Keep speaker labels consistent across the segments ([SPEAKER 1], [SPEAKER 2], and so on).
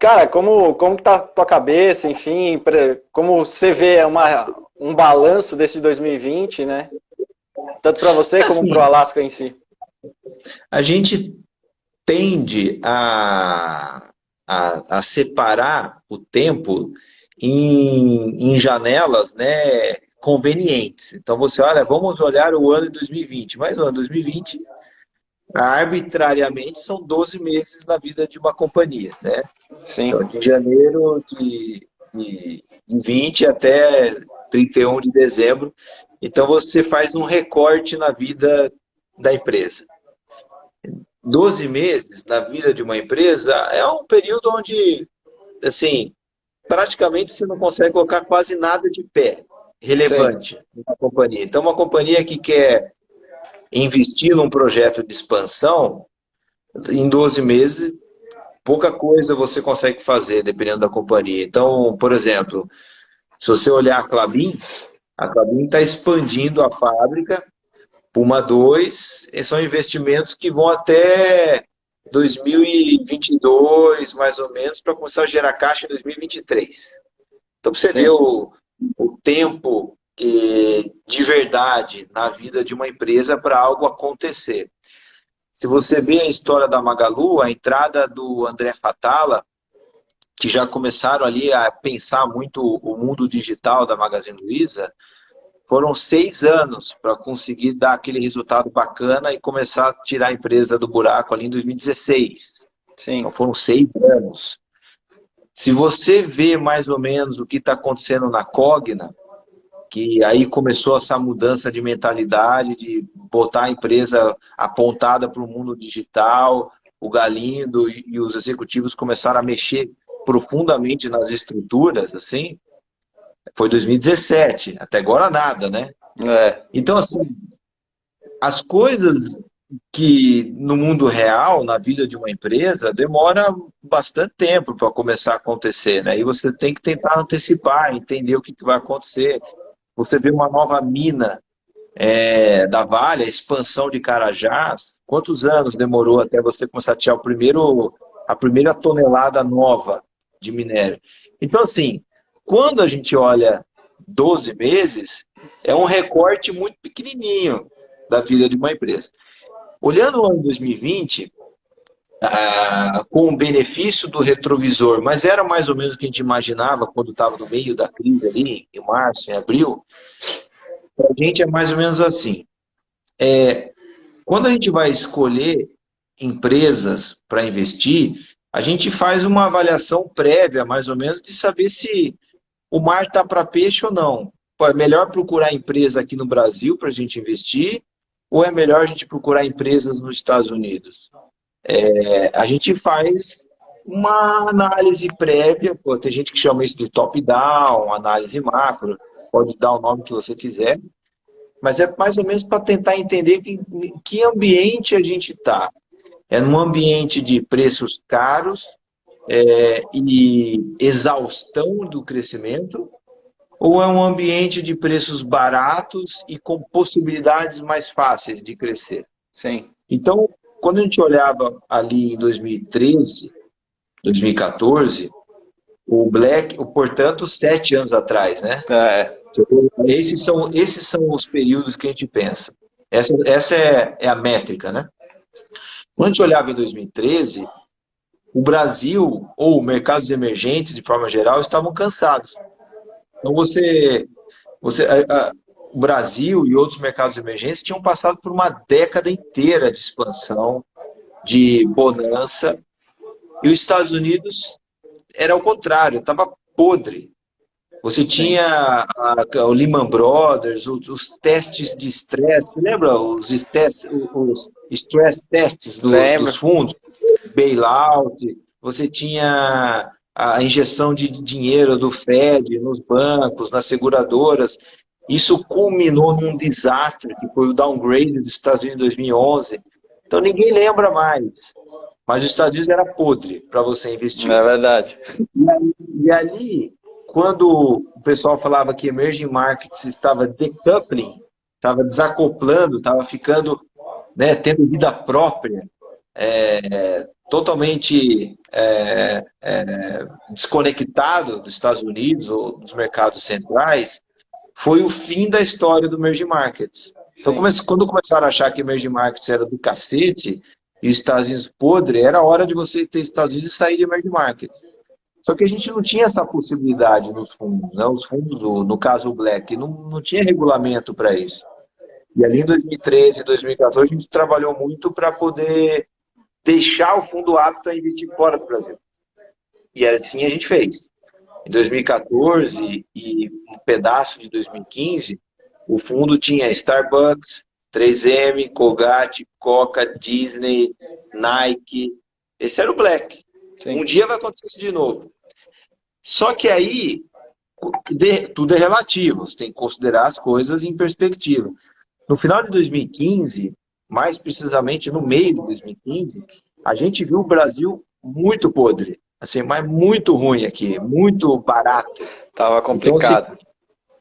[SPEAKER 1] Cara, como que tá a tua cabeça, enfim, como você vê um balanço desse 2020, né? Tanto para você como para o
[SPEAKER 2] Assim,
[SPEAKER 1] Alasca em si.
[SPEAKER 2] a gente tende a separar o tempo em janelas, né, convenientes. Então você olha, vamos olhar o ano de 2020, mas o ano 2020, arbitrariamente, são 12 meses na vida de uma companhia, né?
[SPEAKER 1] Sim,
[SPEAKER 2] Então, de janeiro de 20 até 31 de dezembro. Então, você faz um recorte na vida da empresa. 12 meses na vida de uma empresa é um período onde, assim, praticamente você não consegue colocar quase nada de pé
[SPEAKER 1] sim,
[SPEAKER 2] relevante na companhia. Então, uma companhia que quer investir num projeto de expansão, em 12 meses, pouca coisa você consegue fazer, dependendo da companhia. Então, por exemplo, se você olhar a Klabin está expandindo a fábrica. Puma 2, são investimentos que vão até 2022, mais ou menos, para começar a gerar caixa em 2023. Então, para você ver
[SPEAKER 1] sim.
[SPEAKER 2] o tempo de verdade na vida de uma empresa para algo acontecer. Se você vê a história da Magalu, a entrada do André Fatala, que já começaram ali a pensar muito o mundo digital da Magazine Luiza, foram 6 anos para conseguir dar aquele resultado bacana e começar a tirar a empresa do buraco ali em 2016. Então
[SPEAKER 1] Sim,
[SPEAKER 2] foram 6 anos. Se você vê mais ou menos o que está acontecendo na Cogna, que aí começou essa mudança de mentalidade, de botar a empresa apontada para o mundo digital, o Galindo e os executivos começaram a mexer profundamente nas estruturas, assim, foi 2017, até agora nada, né?
[SPEAKER 1] é,
[SPEAKER 2] Então, assim, as coisas que no mundo real, na vida de uma empresa, demora bastante tempo para começar a acontecer, né? E você tem que tentar antecipar, entender o que vai acontecer. Você vê uma nova mina da Vale, a expansão de Carajás, quantos anos demorou até você começar a tirar a primeira tonelada nova de minério? Então, assim, quando a gente olha 12 meses, é um recorte muito pequenininho da vida de uma empresa. Olhando o ano 2020, com o benefício do retrovisor, mas era mais ou menos o que a gente imaginava quando estava no meio da crise ali, em março, em abril, para a gente é mais ou menos assim. Quando a gente vai escolher empresas para investir, a gente faz uma avaliação prévia, mais ou menos, de saber se o mar está para peixe ou não. Pô, é melhor procurar empresa aqui no Brasil para a gente investir, ou é melhor a gente procurar empresas nos Estados Unidos? A gente faz uma análise prévia, pô, tem gente que chama isso de top-down, análise macro, pode dar o nome que você quiser, mas é mais ou menos para tentar entender que ambiente a gente está. É num ambiente de preços caros e exaustão do crescimento, ou é um ambiente de preços baratos e com possibilidades mais fáceis de crescer?
[SPEAKER 1] sim.
[SPEAKER 2] Então, quando a gente olhava ali em 2013, 2014, o Black, portanto, 7 anos atrás, né?
[SPEAKER 1] É,
[SPEAKER 2] Esses são os períodos que a gente pensa. Essa é a métrica, né? Quando a gente olhava em 2013, o Brasil, ou mercados emergentes, de forma geral, estavam cansados. Então, você, o Brasil e outros mercados emergentes tinham passado por uma década inteira de expansão, de bonança, e os Estados Unidos era o contrário, estava podre. Você
[SPEAKER 1] sim.
[SPEAKER 2] tinha o Lehman Brothers, os testes de estresse, você lembra os stress tests dos
[SPEAKER 1] Lembro.
[SPEAKER 2] fundos? Bailout, você tinha a injeção de dinheiro do Fed nos bancos, nas seguradoras. Isso culminou num desastre que foi o downgrade dos Estados Unidos em 2011. Então ninguém lembra mais. Mas os Estados Unidos era podre para você investir.
[SPEAKER 1] É verdade.
[SPEAKER 2] E ali, quando o pessoal falava que emerging markets estava decoupling, estava desacoplando, estava ficando, né, tendo vida própria, totalmente desconectado dos Estados Unidos ou dos mercados centrais, foi o fim da história do emerging markets. Então, quando começaram a achar que emerging markets era do cacete e os Estados Unidos podre, era hora de você ter Estados Unidos e sair de emerging markets. Só que a gente não tinha essa possibilidade nos fundos, né? Os fundos, no caso o Black, não tinha regulamento para isso. E ali em 2013 e 2014 a gente trabalhou muito para poder deixar o fundo apto a investir fora do Brasil. E assim a gente fez. Em 2014 e um pedaço de 2015, o fundo tinha Starbucks, 3M, Colgate, Coca, Disney, Nike. Esse era o Black. Sim. Um dia vai acontecer isso de novo. Só que aí, tudo é relativo. Você tem que considerar as coisas em perspectiva. No final de 2015, mais precisamente no meio de 2015, a gente viu o Brasil muito podre. Assim, mas muito ruim aqui, muito barato.
[SPEAKER 1] Tava complicado.
[SPEAKER 2] Então,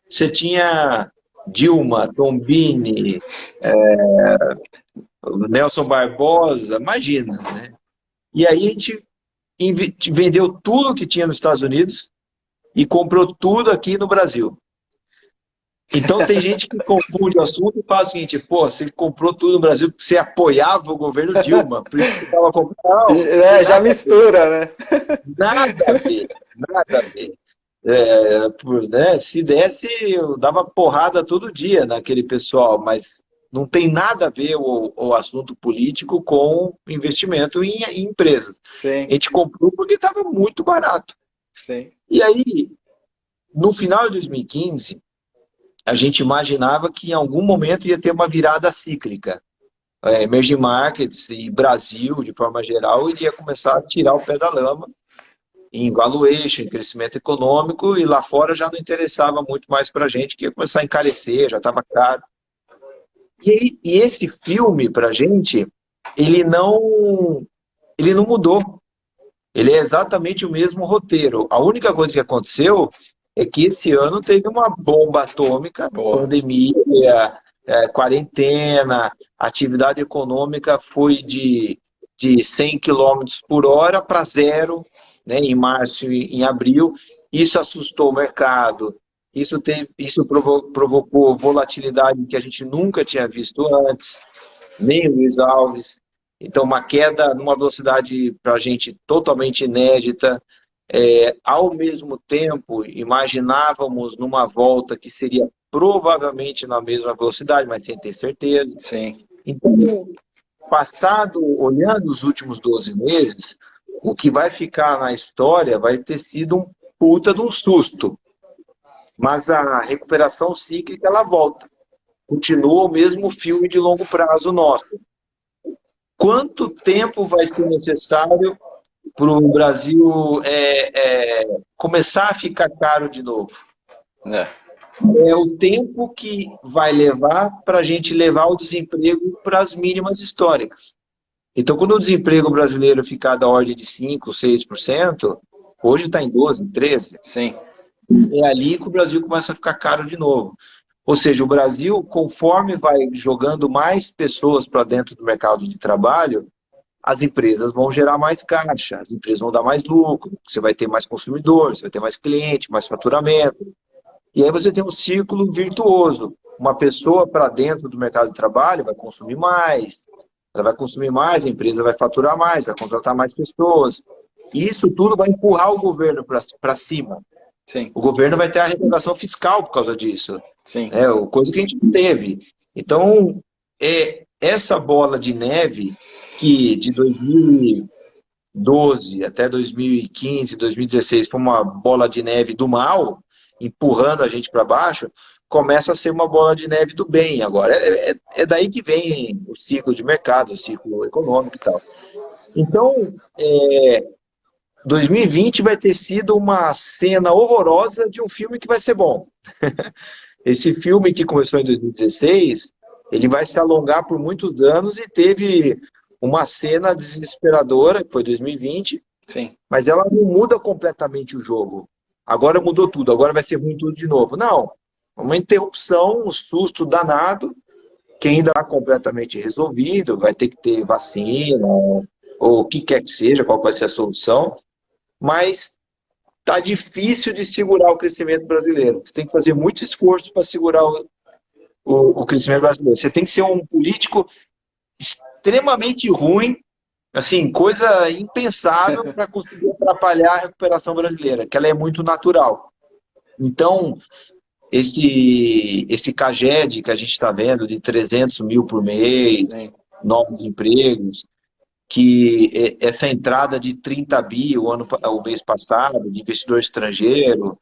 [SPEAKER 2] você tinha Dilma, Tombini, Nelson Barbosa, imagina, né? E aí a gente vendeu tudo que tinha nos Estados Unidos e comprou tudo aqui no Brasil. Então tem gente que confunde o assunto e fala o seguinte, pô, você comprou tudo no Brasil porque você apoiava o governo Dilma, por isso que você estava comprando. Não,
[SPEAKER 1] já mistura, né?
[SPEAKER 2] Nada a ver, nada a ver. Né, se desse, eu dava porrada todo dia naquele pessoal, mas não tem nada a ver o assunto político com investimento em empresas.
[SPEAKER 1] Sim.
[SPEAKER 2] A gente comprou porque estava muito barato.
[SPEAKER 1] Sim.
[SPEAKER 2] E aí, no final de 2015, a gente imaginava que em algum momento ia ter uma virada cíclica. Emerging markets e Brasil, de forma geral, iria começar a tirar o pé da lama em valuation, em crescimento econômico, e lá fora já não interessava muito mais para a gente, que ia começar a encarecer, já estava caro. E esse filme, para a gente, ele não mudou. Ele é exatamente o mesmo roteiro. A única coisa que aconteceu é que esse ano teve uma bomba atômica, pandemia, quarentena, atividade econômica foi de 100 km por hora para zero, né, em março e em abril. Isso assustou o mercado, isso provocou volatilidade que a gente nunca tinha visto antes, nem o Luiz Alves. Então, uma queda numa velocidade para a gente totalmente inédita. Ao mesmo tempo, imaginávamos numa volta que seria provavelmente na mesma velocidade, mas sem ter certeza.
[SPEAKER 1] Sim.
[SPEAKER 2] Então, olhando os últimos 12 meses, o que vai ficar na história vai ter sido um puta de um susto. Mas a recuperação cíclica, ela volta. Continua o mesmo filme de longo prazo nosso. Quanto tempo vai ser necessário para o Brasil começar a ficar caro de novo? É o tempo que vai levar para a gente levar o desemprego para as mínimas históricas. Então, quando o desemprego brasileiro ficar da ordem de 5%, 6%, hoje está em 12%, 13%.
[SPEAKER 1] Sim.
[SPEAKER 2] É ali que o Brasil começa a ficar caro de novo. Ou seja, o Brasil, conforme vai jogando mais pessoas para dentro do mercado de trabalho, as empresas vão gerar mais caixa, as empresas vão dar mais lucro, você vai ter mais consumidores, você vai ter mais cliente, mais faturamento. E aí você tem um círculo virtuoso. Uma pessoa para dentro do mercado de trabalho vai consumir mais, ela vai consumir mais, a empresa vai faturar mais, vai contratar mais pessoas. E isso tudo vai empurrar o governo para cima.
[SPEAKER 1] Sim.
[SPEAKER 2] O governo vai ter a arrecadação fiscal por causa disso.
[SPEAKER 1] Sim.
[SPEAKER 2] Coisa que a gente não teve. Então, essa bola de neve que de 2012 até 2015, 2016 foi uma bola de neve do mal, empurrando a gente para baixo, começa a ser uma bola de neve do bem agora. É daí que vem o ciclo de mercado, o ciclo econômico e tal. Então, 2020 vai ter sido uma cena horrorosa de um filme que vai ser bom. Esse filme que começou em 2016, ele vai se alongar por muitos anos e teve uma cena desesperadora, que foi 2020,
[SPEAKER 1] Sim.
[SPEAKER 2] Mas ela não muda completamente o jogo. Agora mudou tudo, agora vai ser ruim tudo de novo. Não, uma interrupção, um susto danado, que ainda está completamente resolvido, vai ter que ter vacina, ou o que quer que seja, qual vai ser a solução, mas está difícil de segurar o crescimento brasileiro. Você tem que fazer muito esforço para segurar o crescimento brasileiro. Você tem que ser um político extremamente ruim, assim, coisa impensável para conseguir atrapalhar a recuperação brasileira, que ela é muito natural. Então, esse CAGED que a gente está vendo de 300 mil por mês,
[SPEAKER 1] Sim.
[SPEAKER 2] novos empregos, que essa entrada de 30 bi o mês passado, de investidor estrangeiro,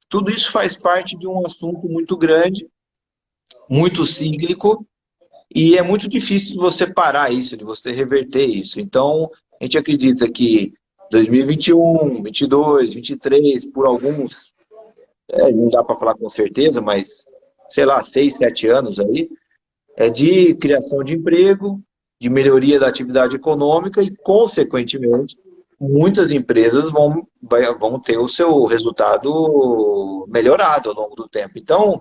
[SPEAKER 2] tudo isso faz parte de um assunto muito grande, muito cíclico, e é muito difícil de você parar isso, de você reverter isso. Então, a gente acredita que 2021, 22, 23, por alguns, não dá para falar com certeza, mas, sei lá, 6, 7 anos aí, é de criação de emprego, de melhoria da atividade econômica e, consequentemente, muitas empresas vão ter o seu resultado melhorado ao longo do tempo. Então,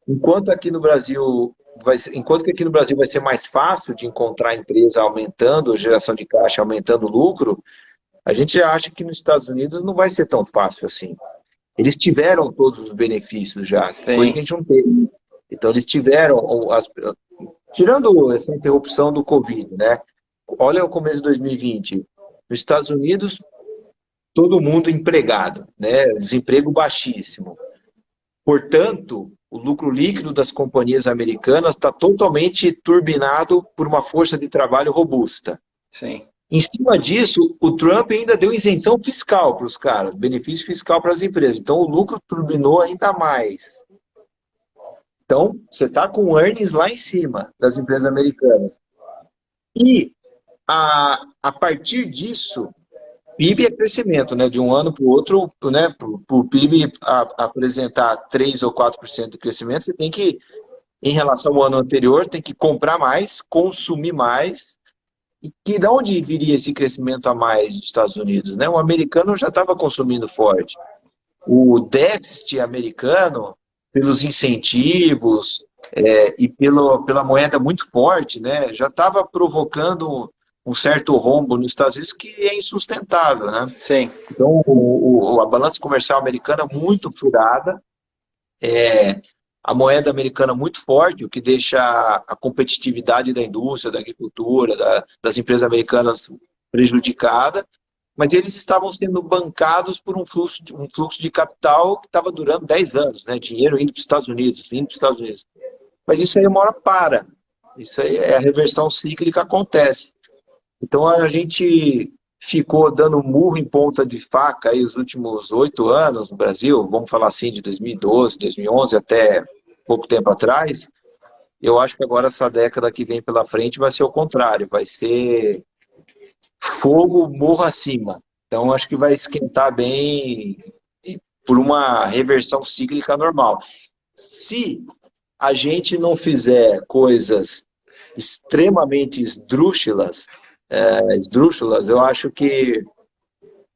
[SPEAKER 2] enquanto que aqui no Brasil vai ser mais fácil de encontrar empresa aumentando a geração de caixa, aumentando o lucro, a gente acha que nos Estados Unidos não vai ser tão fácil assim. Eles tiveram todos os benefícios já,
[SPEAKER 1] Sim.
[SPEAKER 2] coisa que a gente não teve. Então, eles tiveram, tirando essa interrupção do Covid, né? Olha o começo de 2020. Nos Estados Unidos, todo mundo empregado, né? Desemprego baixíssimo. Portanto, o lucro líquido das companhias americanas está totalmente turbinado por uma força de trabalho robusta.
[SPEAKER 1] Sim.
[SPEAKER 2] Em cima disso, o Trump ainda deu isenção fiscal para os caras, benefício fiscal para as empresas. Então, o lucro turbinou ainda mais. Então, você está com earnings lá em cima das empresas americanas. E, a partir disso, PIB é crescimento, né? De um ano para o outro, né? Para o PIB apresentar 3 ou 4% de crescimento, você tem que, em relação ao ano anterior, tem que comprar mais, consumir mais. E que de onde viria esse crescimento a mais dos Estados Unidos, né? O americano já estava consumindo forte. O déficit americano, pelos incentivos e pela moeda muito forte, né? Já estava provocando um certo rombo nos Estados Unidos que é insustentável, né?
[SPEAKER 1] Sim.
[SPEAKER 2] Então, a balança comercial americana muito furada, a moeda americana muito forte, o que deixa a competitividade da indústria, da agricultura, das empresas americanas prejudicada, mas eles estavam sendo bancados por um fluxo de capital que estava durando 10 anos, né? Dinheiro indo para os Estados Unidos, Mas isso aí uma hora para. Isso aí é a reversão cíclica acontece. Então a gente ficou dando murro em ponta de faca aí os últimos 8 anos no Brasil, vamos falar assim, de 2012, 2011 até pouco tempo atrás. Eu acho que agora essa década que vem pela frente vai ser o contrário, vai ser fogo morro acima. Então acho que vai esquentar bem por uma reversão cíclica normal. Se a gente não fizer coisas extremamente esdrúxulas, eu acho que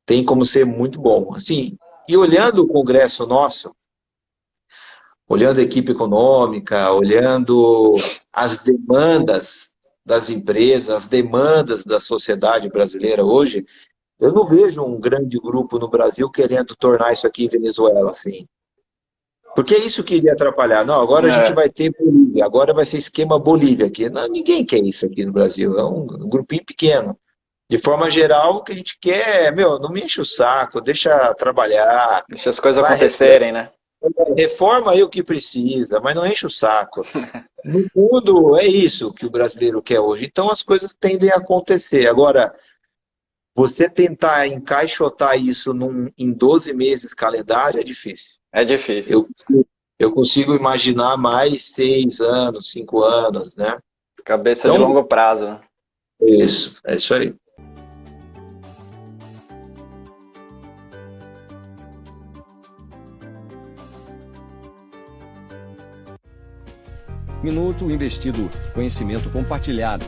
[SPEAKER 2] tem como ser muito bom. Assim, e olhando o Congresso nosso, olhando a equipe econômica, olhando as demandas das empresas, as demandas da sociedade brasileira hoje, eu não vejo um grande grupo no Brasil querendo tornar isso aqui Venezuela, assim. Porque é isso que iria atrapalhar. Não, agora a gente vai ter Bolívia, agora vai ser esquema Bolívia aqui. Não, ninguém quer isso aqui no Brasil, é um grupinho pequeno. De forma geral, o que a gente quer é, não me enche o saco, deixa trabalhar.
[SPEAKER 1] Deixa as coisas acontecerem, né?
[SPEAKER 2] Reforma aí o que precisa, mas não enche o saco. No fundo, é isso que o brasileiro quer hoje. Então as coisas tendem a acontecer. Agora, você tentar encaixotar isso em 12 meses calendário é difícil.
[SPEAKER 1] É difícil.
[SPEAKER 2] Eu consigo imaginar mais 6 anos, 5 anos, né?
[SPEAKER 1] Cabeça de longo prazo, né?
[SPEAKER 2] Isso, é isso aí.
[SPEAKER 3] Minuto Investido, conhecimento compartilhado.